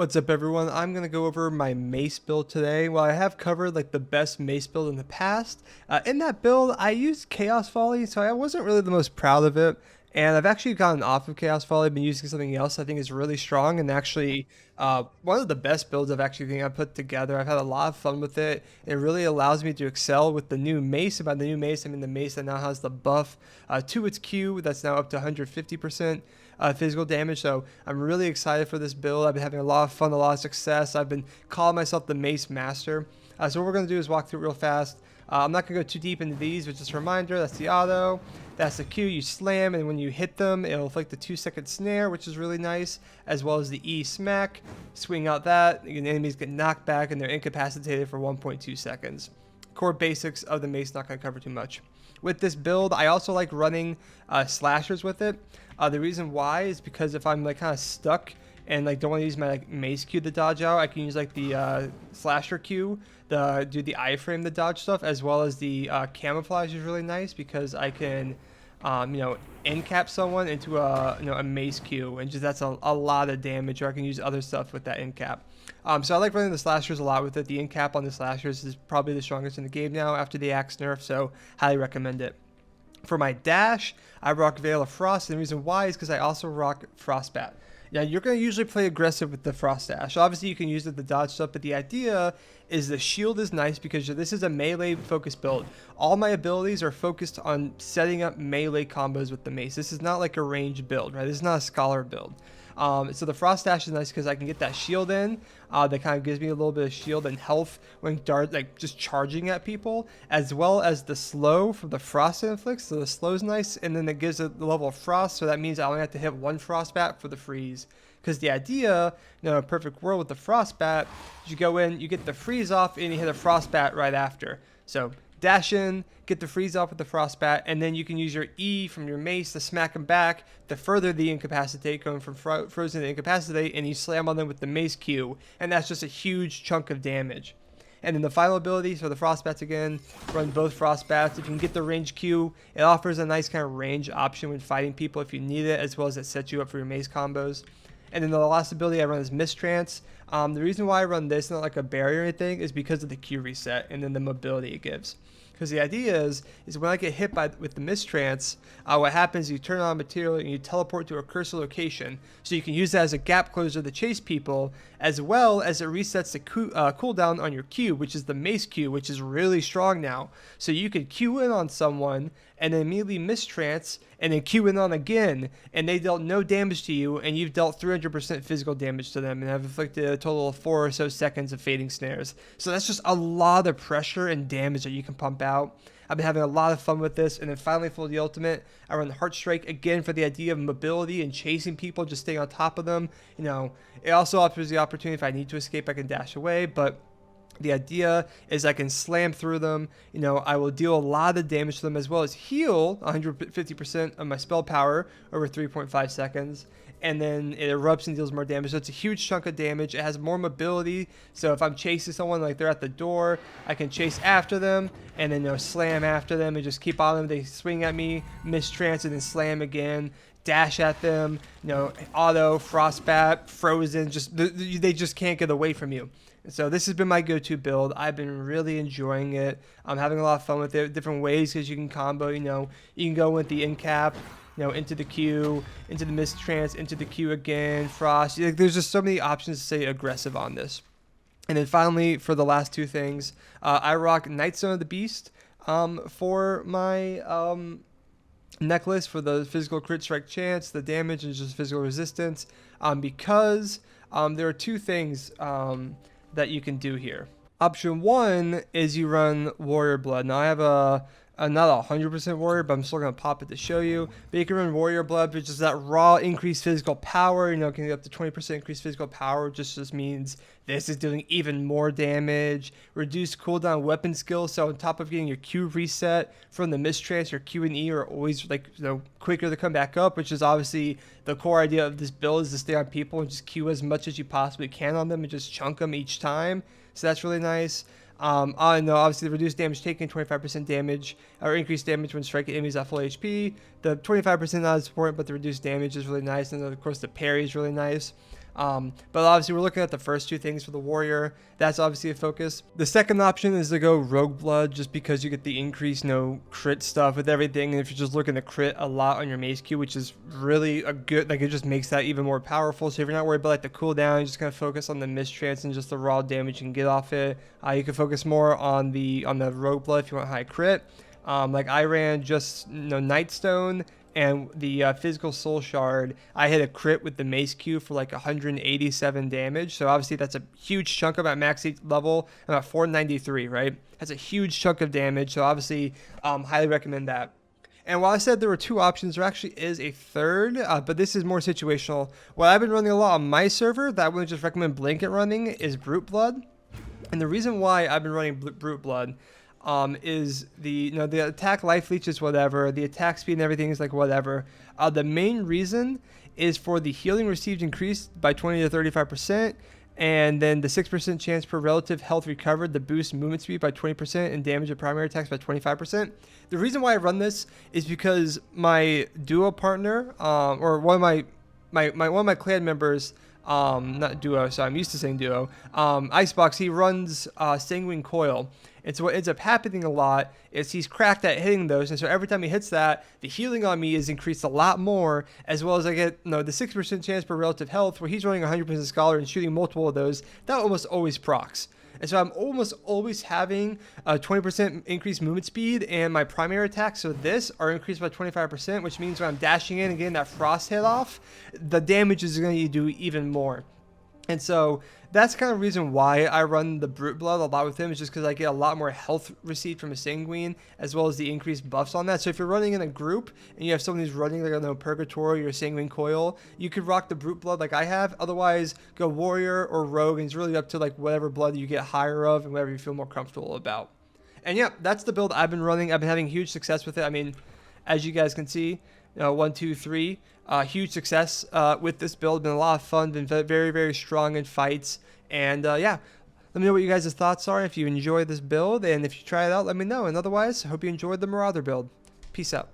What's up everyone? I'm going to go over my Mace build today. Well, I have covered like the best Mace build in the past. In that build, I used Chaos Volley, so I wasn't really the most proud of it. And I've actually gotten off of Chaos Volley, been using something else I think is really strong and actually one of the best builds I've put together. I've had a lot of fun with it. It really allows me to excel with the new Mace. And by the new Mace, I mean the Mace that now has the buff to its Q that's now up to 150%. Physical damage, so I'm really excited for this build. I've been having a lot of fun, a lot of success. I've been calling myself the Mace Master. So what we're going to do is walk through it real fast. I'm not going to go too deep into these, but just a reminder, that's the auto, that's the Q, you slam, and when you hit them, it'll inflict the 2-second snare, which is really nice, as well as the E smack. Swing out that, the enemies get knocked back, and they're incapacitated for 1.2 seconds. Core basics of the Mace, not going to cover too much. With this build, I also like running slashers with it. The reason why is because if I'm like kind of stuck and like don't want to use my like Mace Q to dodge out, I can use like the slasher Q to do the iframe to dodge stuff, as well as the camouflage is really nice because I can end cap someone into a Mace Q, and just that's a lot of damage, or I can use other stuff with that end cap. So I like running the slashers a lot with it. The end cap on the slashers is probably the strongest in the game now after the axe nerf, so highly recommend it. For my dash, I rock Veil of Frost, and the reason why is because I also rock Frostbat. Now, you're going to usually play aggressive with the Frost Dash. Obviously, you can use it to dodge stuff, but the idea is the shield is nice because this is a melee focused build. All my abilities are focused on setting up melee combos with the Mace. This is not like a ranged build, right? This is not a Scholar build. So the Frost Dash is nice because I can get that shield in. That kind of gives me a little bit of shield and health when just charging at people, as well as the slow from the Frost inflicts. So the slow is nice, and then it gives it the level of Frost, so that means I only have to hit one Frostbat for the freeze. Because the idea, a perfect world with the Frostbat, is you go in, you get the freeze off, and you hit a Frostbat right after. So dash in, get the freeze off with the Frostbat, and then you can use your E from your Mace to smack them back to further the incapacitate, going from frozen to incapacitate, and you slam on them with the Mace Q, and that's just a huge chunk of damage. And then the final ability, so the Frostbats again, run both Frostbats. If you can get the range Q, it offers a nice kind of range option when fighting people if you need it, as well as it sets you up for your Mace combos. And then the last ability I run is Mist Trance. The reason why I run this, not like a barrier or anything, is because of the Q reset and then the mobility it gives. Because the idea is when I get hit with the Mist Trance, what happens is you turn on material and you teleport to a cursor location. So you can use that as a gap closer to chase people, as well as it resets the cooldown on your Q, which is the Mace Q, which is really strong now. So you could Q in on someone and then immediately Mist Trance and then Q in on again, and they dealt no damage to you, and you've dealt 300% physical damage to them and have inflicted a total of 4 or so seconds of fading snares. So that's just a lot of pressure and damage that you can pump out. I've been having a lot of fun with this. And then finally, for the ultimate, I run the Heart Strike again for the idea of mobility and chasing people, just staying on top of them. It also offers the opportunity if I need to escape, I can dash away, but the idea is I can slam through them. I will deal a lot of damage to them, as well as heal 150% of my spell power over 3.5 seconds. And then it erupts and deals more damage. So it's a huge chunk of damage. It has more mobility. So if I'm chasing someone, like they're at the door, I can chase after them and then slam after them and just keep on them. They swing at me, Mist Trance, and then slam again. Dash at them, auto, Frostbat, frozen. They just can't get away from you. So this has been my go-to build. I've been really enjoying it. I'm having a lot of fun with it, different ways, because you can combo. You can go with the end cap, into the Q, into the Mist Trance, into the Q again, Frost. There's just so many options to say aggressive on this. And then finally, for the last two things, I rock Nightstone of the Beast for my necklace for the physical crit strike chance, the damage, and just physical resistance, because there are two things that you can do here. Option one is you run Warrior Blood. Now I have not 100% Warrior, but I'm still going to pop it to show you. But you can run Warrior Blood, which is that raw increased physical power. It can get up to 20% increased physical power. Just means this is doing even more damage. Reduced cooldown weapon skill. So on top of getting your Q reset from the Mist Trance, your Q and E are always quicker to come back up, which is obviously the core idea of this build, is to stay on people and just Q as much as you possibly can on them and just chunk them each time. So that's really nice. I know, obviously, the reduced damage taken, 25% damage, or increased damage when striking enemies at full HP. The 25% not as important, but the reduced damage is really nice. And then, of course, the parry is really nice. But obviously we're looking at the first two things for the warrior. That's obviously a focus. The second option is to go rogue blood, just because you get the increased crit stuff with everything. And if you're just looking to crit a lot on your mace Q, which is really a good, like, it just makes that even more powerful. So if you're not worried about like the cooldown, you're just gonna focus on the mistrance and just the raw damage you can get off it. You can focus more on the rogue blood if you want high crit. Like I ran just Nightstone and the physical soul shard. I hit a crit with the mace Q for like 187 damage. So obviously that's a huge chunk of my max level. I'm at 493, right? That's a huge chunk of damage. So obviously, highly recommend that. And while I said there were two options, there actually is a third, but this is more situational. What I've been running a lot on my server that I would just recommend blanket running is Brute Blood. And the reason why I've been running Brute Blood is the the attack life leech is whatever, the attack speed and everything is like whatever. The main reason is for the healing received increased by 20 to 35%, and then the 6% chance per relative health recovered, the boost movement speed by 20% and damage of primary attacks by 25%. The reason why I run this is because my duo partner, or one of my clan members, not duo, so I'm used to saying duo, Icebox, he runs Sanguine Coil. And so what ends up happening a lot is he's cracked at hitting those, and so every time he hits that, the healing on me is increased a lot more, as well as I get the 6% chance per relative health, where he's running 100% Scholar and shooting multiple of those. That almost always procs. And so I'm almost always having a 20% increased movement speed, and my primary attacks, so this, are increased by 25%, which means when I'm dashing in and getting that frost hit off, the damage is going to do even more. And so that's kind of the reason why I run the Brute Blood a lot with him, is just because I get a lot more health received from a Sanguine, as well as the increased buffs on that. So if you're running in a group and you have someone who's running like Purgatory or Sanguine Coil, you could rock the Brute Blood like I have. Otherwise, go Warrior or Rogue, and it's really up to like whatever blood you get higher of and whatever you feel more comfortable about. And yeah, that's the build I've been running. I've been having huge success with it. I mean, as you guys can see, 1, 2, 3. Huge success with this build. Been a lot of fun. Been very, very strong in fights. And yeah, let me know what you guys' thoughts are if you enjoy this build. And if you try it out, let me know. And otherwise, I hope you enjoyed the Marauder build. Peace out.